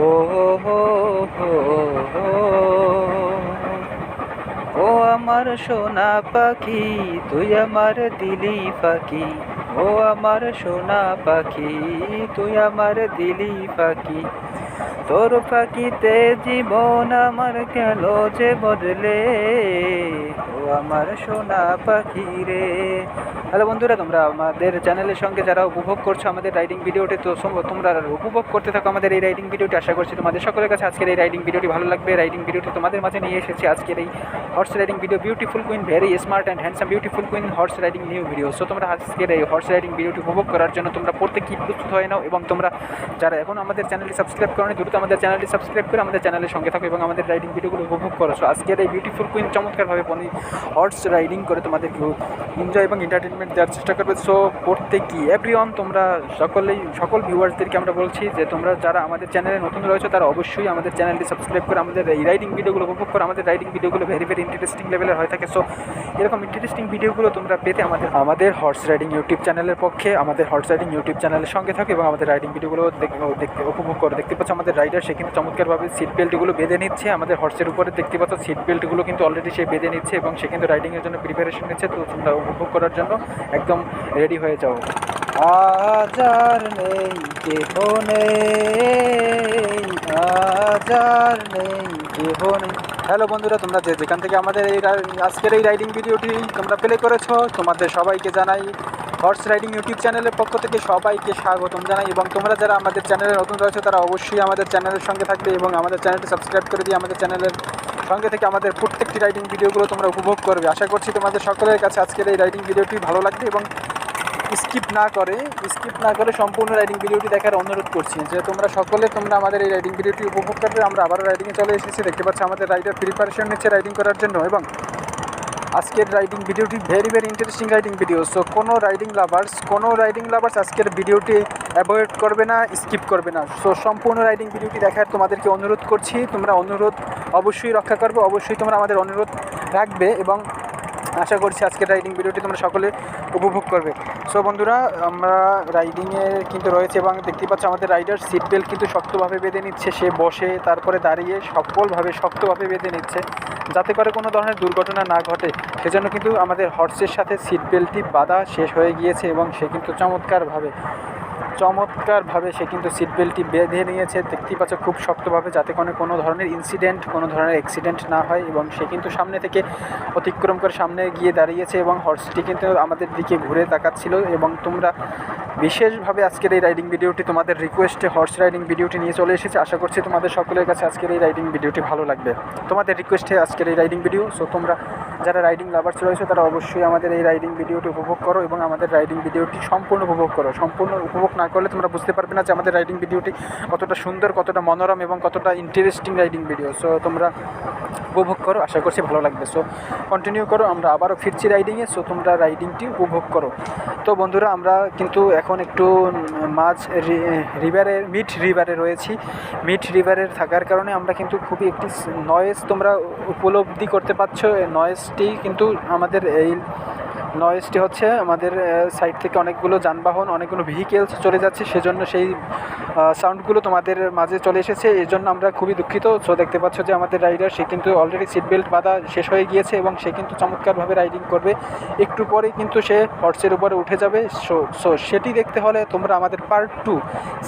ও হো হো হো। ও আমার সোনা পাখি, তুই আমার দিলি ফাঁকি। ও আমার সোনা পাখি, তুই আমার দিলি ফাঁকি। তোর ফাঁকিতে জীবন আমার গেল যে বদলে। ও আমার সোনা পাখি রে। হ্যালো বন্ধুরা, তোমরা আমাদের চ্যানেলের সঙ্গে যারা উপভোগ করছো আমাদের রাইডিং ভিডিওটি, তো তোমরা উপভোগ করতে থাকো আমাদের এই রাইডিং ভিডিওটি। আশা করছি তোমাদের সকলের কাছে আজকের এই রাইডিং ভিডিওটি ভালো লাগবে। রাইডিং ভিডিওটি তোমাদের মাঝে নিয়ে এসেছি আজকের এই horse riding video. Beautiful queen, very smart and handsome beautiful queen horse riding new video. So তোমরা আজকের এই হর্স রাইডিং ভিডিওটি উপভোগ করার জন্য তোমরা প্রত্যেকেই প্রস্তুত হয়ে নাও, এবং তোমরা যারা এখন আমাদের চ্যানেলটি সাবস্ক্রাইব করোনি দ্রুত আমাদের চ্যানেলটি সাবস্ক্রাইব করে আমাদের চ্যানেলের সঙ্গে থাকো এবং আমাদের রাইডিং ভিডিওগুলো উপভোগ করো। সো আজকের এই বিউটিফুল কুইন চমৎকারভাবে হর্স রাইডিং করে তোমাদেরকে এনজয় এবং এন্টারটেনমেন্ট দেওয়ার চেষ্টা করবে। সো প্রত্যেকই এভরিওয়ান, তোমরা সকল ভিউয়ার্সদেরকে আমরা বলছি যে তোমরা যারা আমাদের চ্যানেলে নতুন রয়েছে তারা অবশ্যই আমাদের চ্যানেলটি সাবস্ক্রাইব করে আমাদের এই রাইডিং ভিডিওগুলো উপভোগ করো। আমাদের রাইডিং ভিডিওগুলো ভেরি ইন্টারেস্টিং লেভেলের হয়ে থাকে। সো এরকম ইন্টারেস্টিং ভিডিওগুলো তোমরা পেতে আমাদের হর্স রাইডিং ইউটিউব চ্যানেলের পক্ষে আমাদের হর্স রাইডিং ইউটিউব চ্যানেলের সঙ্গে থাকো এবং আমাদের রাইডিং ভিডিওগুলো দেখতে উপভোগ করো। দেখতে পাচ্ছ আমাদের রাইডার সে কিন্তু চমৎকারভাবে সিট বেল্টগুলো বেঁধে নিচ্ছে আমাদের হর্সের উপরে। দেখতে পাচ্ছ সিট বেল্টগুলো কিন্তু অলরেডি সে বেঁধে নিচ্ছে এবং সে কিন্তু রাইডিংয়ের জন্য প্রিপারেশন নিচ্ছে। তো তোমরা উপভোগ করার জন্য একদম রেডি হয়ে যাও। আজ আর নেই কেহ নেই, আজ আর নেই কেহ নেই। হ্যালো বন্ধুরা, তোমরা যেখান থেকে আমাদের এই আজকের এই রাইডিং ভিডিওটি তোমরা প্লে করেছো, তোমাদের সবাইকে জানাই হর্স রাইডিং ইউটিউব চ্যানেলের পক্ষ থেকে সবাইকে স্বাগতম জানাই। এবং তোমরা যারা আমাদের চ্যানেলে নতুন রয়েছে তারা অবশ্যই আমাদের চ্যানেলের সঙ্গে থাকবে এবং আমাদের চ্যানেলটি সাবস্ক্রাইব করে দিয়ে আমাদের চ্যানেলের সঙ্গে থেকে আমাদের প্রত্যেকটি রাইডিং ভিডিওগুলো তোমরা উপভোগ করবে। আশা করছি তোমাদের সকলের কাছে আজকের এই রাইডিং ভিডিওটি ভালো লাগবে এবং স্কিপ না করে সম্পূর্ণ রাইডিং ভিডিওটি দেখার অনুরোধ করছি যে তোমরা আমাদের এই রাইডিং ভিডিওটি উপভোগ করবে। আমরা আবারও রাইডিংয়ে চলে এসেছি। দেখতে পাচ্ছি আমাদের রাইডার প্রিপারেশন নিচ্ছে রাইডিং করার জন্য এবং আজকের রাইডিং ভিডিওটি very interesting riding video. So কোনো রাইডিং লাভার্স আজকের ভিডিওটি অ্যাভয়েড করবে না, স্কিপ করবে না। সো সম্পূর্ণ রাইডিং ভিডিওটি দেখার তোমাদেরকে অনুরোধ করছি। তোমরা অনুরোধ অবশ্যই রক্ষা করবে, অবশ্যই তোমরা আমাদের অনুরোধ রাখবে এবং আশা করছি আজকের রাইডিং ভিডিওটি তোমরা সকলে উপভোগ করবে। সো বন্ধুরা, আমরা রাইডিংয়ে কিন্তু রয়েছে এবং দেখতে পাচ্ছ আমাদের রাইডার সিট বেল্ট কিন্তু শক্তভাবে বেঁধে নিচ্ছে। সে বসে তারপরে দাঁড়িয়ে শক্তভাবে বেঁধে নিচ্ছে যাতে করে কোনো ধরনের দুর্ঘটনা না ঘটে। সেজন্য কিন্তু আমাদের হর্সের সাথে সিট বেল্টটি বাঁধা শেষ হয়ে গিয়েছে এবং সে কিন্তু চমৎকারভাবে সে কিন্তু সিট বেল্টটি বেঁধে নিয়েছে। দেখতেই পাচ্ছ খুব শক্তভাবে যাতে কোনো ধরনের কোনো ধরনের অ্যাক্সিডেন্ট না হয়। এবং সে কিন্তু সামনে থেকে অতিক্রম করে সামনে গিয়ে দাঁড়িয়েছে এবং হর্সটি কিন্তু আমাদের দিকে ঘুরে তাকাচ্ছিল। এবং তোমরা বিশেষভাবে আজকের এই রাইডিং ভিডিওটি তোমাদের রিকোয়েস্টে হর্স রাইডিং ভিডিওটি নিয়ে চলে এসেছে। আশা করছি তোমাদের সকলের কাছে আজকের এই রাইডিং ভিডিওটি ভালো লাগবে, তোমাদের রিকোয়েস্টে আজকের এই রাইডিং ভিডিও। সো তোমরা যারা রাইডিং লাভার্স রয়েছে তারা অবশ্যই আমাদের এই রাইডিং ভিডিওটি উপভোগ করো এবং আমাদের রাইডিং ভিডিওটি সম্পূর্ণ উপভোগ করো। সম্পূর্ণ উপভোগ না করলে তোমরা বুঝতে পারবে না যে আমাদের রাইডিং ভিডিওটি কতটা সুন্দর, কতটা মনোরম এবং কতটা ইন্টারেস্টিং রাইডিং ভিডিও। সো তোমরা উপভোগ করো, আশা করছি ভালো লাগবে। সো কন্টিনিউ করো, আমরা আবারও ফিরছি রাইডিংয়ে। সো তোমরা রাইডিংটি উপভোগ করো। তো বন্ধুরা, আমরা কিন্তু এখন একটু মিড রিভারে রয়েছি। মিড রিভারের থাকার কারণে আমরা কিন্তু খুবই একটি নয়েজ তোমরা উপলব্ধি করতে পারছো। এই নয়েজটি কিন্তু হচ্ছে আমাদের সাইড থেকে অনেকগুলো যানবাহন, অনেকগুলো ভেহিকেলস চলে যাচ্ছে, সেজন্য সেই সাউন্ডগুলো তোমাদের মাঝে চলে এসেছে। এই জন্য আমরা খুবই দুঃখিত। সো দেখতে পাচ্ছ যে আমাদের রাইডার সে কিন্তু অলরেডি সিট বেল্ট বাঁধা শেষ হয়ে গিয়েছে এবং সে কিন্তু চমৎকারভাবে রাইডিং করবে। একটু পরে কিন্তু সে হর্সের উপরে উঠে যাবে। সো সেটি দেখতে হলে তোমরা আমাদের part 2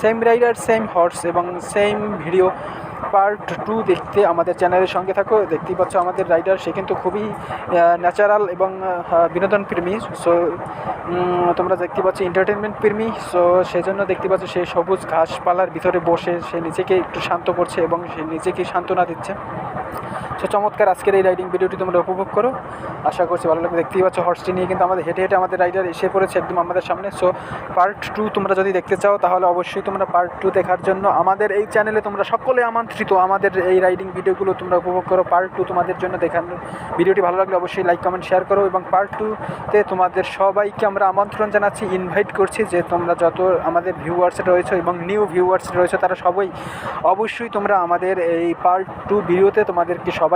same rider same horse এবং সেম ভিডিও পার্ট 2 দেখতে আমাদের চ্যানেলের সঙ্গে থাকো। দেখতেই পাচ্ছ আমাদের রাইডার সে কিন্তু খুবই ন্যাচারাল এবং বিনোদন প্রেমী। সো তোমরা দেখতে পাচ্ছ এন্টারটেনমেন্ট প্রেমী। সো সেজন্য দেখতে পাচ্ছ সে সবুজ ঘাসপালার ভিতরে বসে সে নিজেকে একটু শান্ত করছে এবং সে নিজেকে সান্ত্বনা দিচ্ছে। সো চমৎকার আজকের এই রাইডিং ভিডিওটি তোমরা উপভোগ করো, আশা করছি ভালো লাগবে। দেখতেই পাচ্ছ হর্সটি নিয়ে কিন্তু আমাদের হেঁটে আমাদের রাইডার এসে পড়েছে একদম আমাদের সামনে। সো পার্ট 2 তোমরা যদি দেখতে চাও তাহলে অবশ্যই তোমরা পার্ট 2 দেখার জন্য আমাদের এই চ্যানেলে তোমরা সকলে আমন্ত্রিত। আমাদের এই রাইডিং ভিডিওগুলো তোমরা উপভোগ করো। পার্ট 2 তোমাদের জন্য দেখানোর। ভিডিওটি ভালো লাগলে অবশ্যই লাইক কমেন্ট শেয়ার করো এবং পার্ট 2-তে তোমাদের সবাইকে আমরা আমন্ত্রণ জানাচ্ছি, ইনভাইট করছি যে তোমরা যত আমাদের ভিউয়ার্স রয়েছে এবং নিউ ভিউয়ার্স রয়েছে তারা সবাই অবশ্যই তোমরা আমাদের এই পার্ট 2 ভিডিওতে তোমাদেরকে সবাই